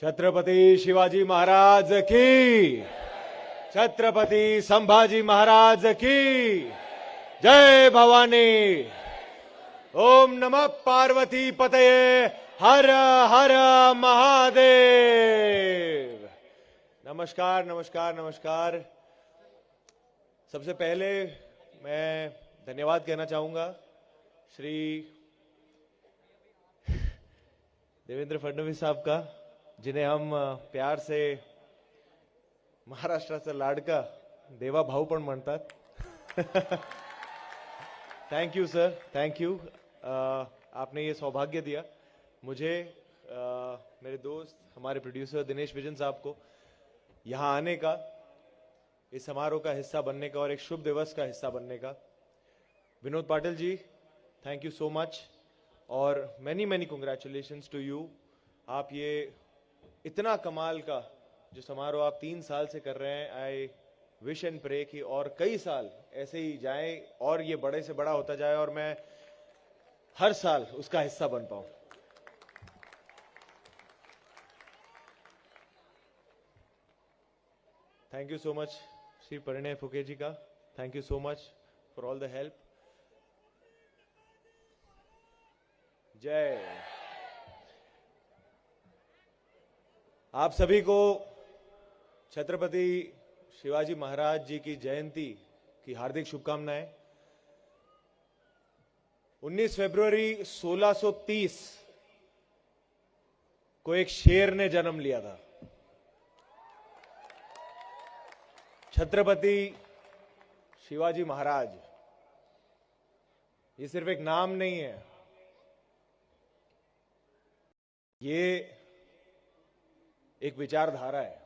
छत्रपति शिवाजी महाराज की, छत्रपति संभाजी महाराज की जय भवानी। ओम नमः पार्वती पतये, हर हर महादेव। नमस्कार नमस्कार नमस्कार। सबसे पहले मैं धन्यवाद कहना चाहूंगा श्री देवेंद्र फडणवीस साहब का, जिन्हें हम प्यार से महाराष्ट्राचा लाडका देवा भाऊ पण म्हणतात। Thank you sir, thank you. आपने ये सौभाग्य दिया मुझे, मेरे दोस्त, हमारे प्रोड्यूसर दिनेश विजन साहब को यहाँ आने का, इस समारोह का हिस्सा बनने का और एक शुभ दिवस का हिस्सा बनने का। Vinod Patil ji, thank you so much और many many congratulations to you. आप ये इतना कमाल का जो समारोह आप 3 साल से कर रहे हैं, आई विश एंड प्रे कि और कई साल ऐसे ही जाएं और ये बड़े से बड़ा होता जाए और मैं हर साल उसका हिस्सा बन पाऊं। Thank you so much Shri Parinay Phuke जी का, thank you so much for all the help. जय। आप सभी को छत्रपति शिवाजी महाराज जी की जयंती की हार्दिक शुभकामनाएं। 19 फरवरी 1630 को एक शेर ने जन्म लिया था। छत्रपति शिवाजी महाराज, ये सिर्फ एक नाम नहीं है, ये एक विचारधारा है।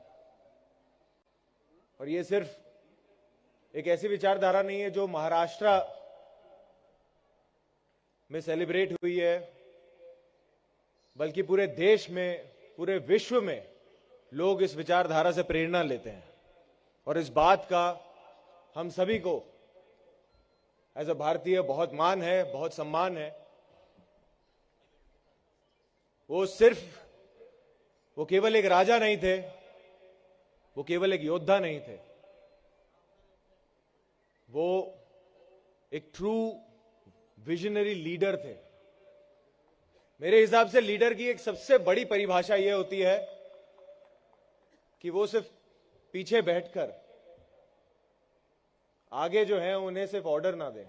और ये सिर्फ एक ऐसी विचारधारा नहीं है जो महाराष्ट्र में सेलिब्रेट हुई है, बल्कि पूरे देश में, पूरे विश्व में लोग इस विचारधारा से प्रेरणा लेते हैं। और इस बात का हम सभी को एज अ भारतीय बहुत मान है, बहुत सम्मान है। वो केवल एक राजा नहीं थे, वो केवल एक योद्धा नहीं थे, वो एक ट्रू विजनरी लीडर थे। मेरे हिसाब से लीडर की एक सबसे बड़ी परिभाषा यह होती है कि वो सिर्फ पीछे बैठकर आगे जो है उन्हें सिर्फ ऑर्डर ना दें।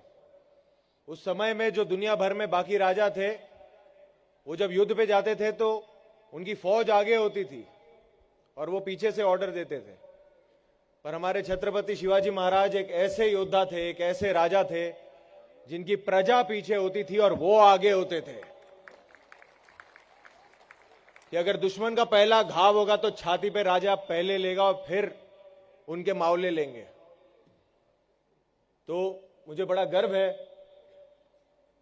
उस समय में जो दुनिया भर में बाकी राजा थे, वो जब युद्ध पे जाते थे तो उनकी फौज आगे होती थी और वो पीछे से ऑर्डर देते थे। पर हमारे छत्रपति शिवाजी महाराज एक ऐसे योद्धा थे, एक ऐसे राजा थे जिनकी प्रजा पीछे होती थी और वो आगे होते थे कि अगर दुश्मन का पहला घाव होगा तो छाती पे राजा पहले लेगा और फिर उनके मावले लेंगे। तो मुझे बड़ा गर्व है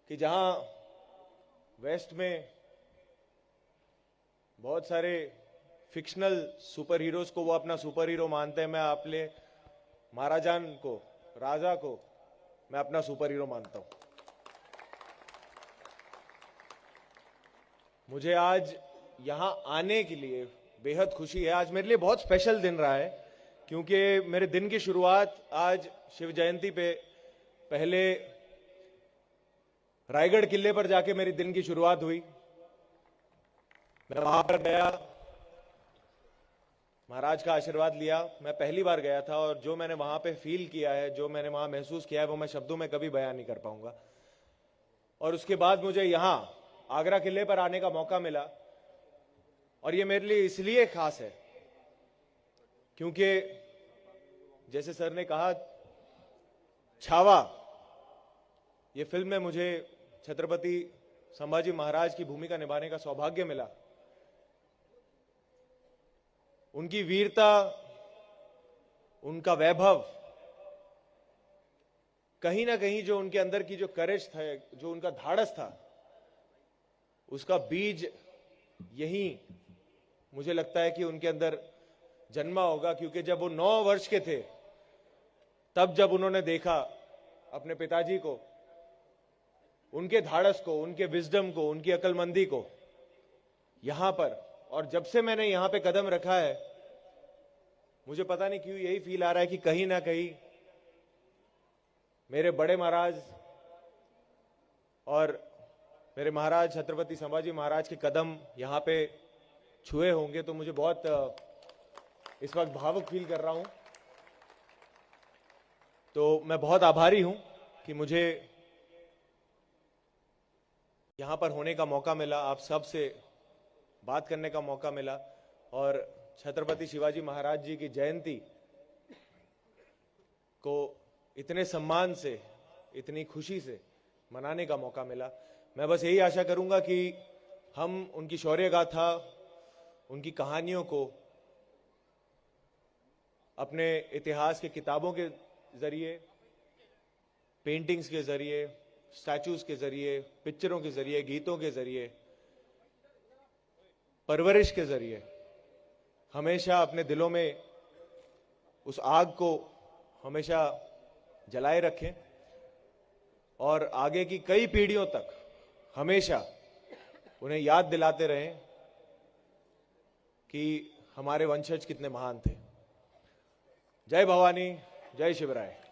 कि जहां वेस्ट में बहुत सारे फिक्शनल सुपर हीरोज को वो अपना सुपर हीरो मानते हैं, मैं अपने महाराजान को, राजा को मैं अपना सुपर हीरो मानता हूं। मुझे आज यहां आने के लिए बेहद खुशी है। आज मेरे लिए बहुत स्पेशल दिन रहा है क्योंकि मेरे दिन की शुरुआत आज शिव जयंती पे पहले रायगढ़ किले पर जाके मेरी दिन की शुरुआत हुई। मैं वहां पर गया, महाराज का आशीर्वाद लिया। मैं पहली बार गया था और जो मैंने वहां पे फील किया है, जो मैंने वहां महसूस किया है, वो मैं शब्दों में कभी बयान नहीं कर पाऊंगा। और उसके बाद मुझे यहां आगरा किले पर आने का मौका मिला और ये मेरे लिए इसलिए खास है क्योंकि जैसे सर ने कहा, छावा ये फिल्म में मुझे छत्रपति संभाजी महाराज की भूमिका निभाने का सौभाग्य मिला। उनकी वीरता, उनका वैभव, कहीं ना कहीं जो उनके अंदर की जो करेज था, जो उनका धाड़स था, उसका बीज यही मुझे लगता है कि उनके अंदर जन्मा होगा। क्योंकि जब वो 9 वर्ष के थे, तब जब उन्होंने देखा अपने पिताजी को, उनके धाड़स को, उनके विजडम को, उनकी अक्लमंदी को यहां पर और जब से मैंने यहां पे कदम रखा है, मुझे पता नहीं क्यों यही फील आ रहा है कि कहीं ना कहीं मेरे बड़े महाराज और मेरे महाराज छत्रपति संभाजी महाराज के कदम यहां पे छुए होंगे। तो मुझे बहुत इस वक्त भावुक फील कर रहा हूं। तो मैं बहुत आभारी हूं कि मुझे यहां पर होने का मौका मिला, आप सब से बात करने का मौका मिला और छत्रपति शिवाजी महाराज जी की जयंती को इतने सम्मान से, इतनी खुशी से मनाने का मौका मिला। मैं बस यही आशा करूंगा कि हम उनकी शौर्य गाथा, उनकी कहानियों को अपने इतिहास के किताबों के जरिए, पेंटिंग्स के जरिए, स्टैचूज के जरिए, पिक्चरों के जरिए, गीतों के जरिए, परवरिश के जरिए हमेशा अपने दिलों में उस आग को हमेशा जलाए रखें और आगे की कई पीढ़ियों तक हमेशा उन्हें याद दिलाते रहें कि हमारे वंशज कितने महान थे। जय भवानी, जय शिवराय।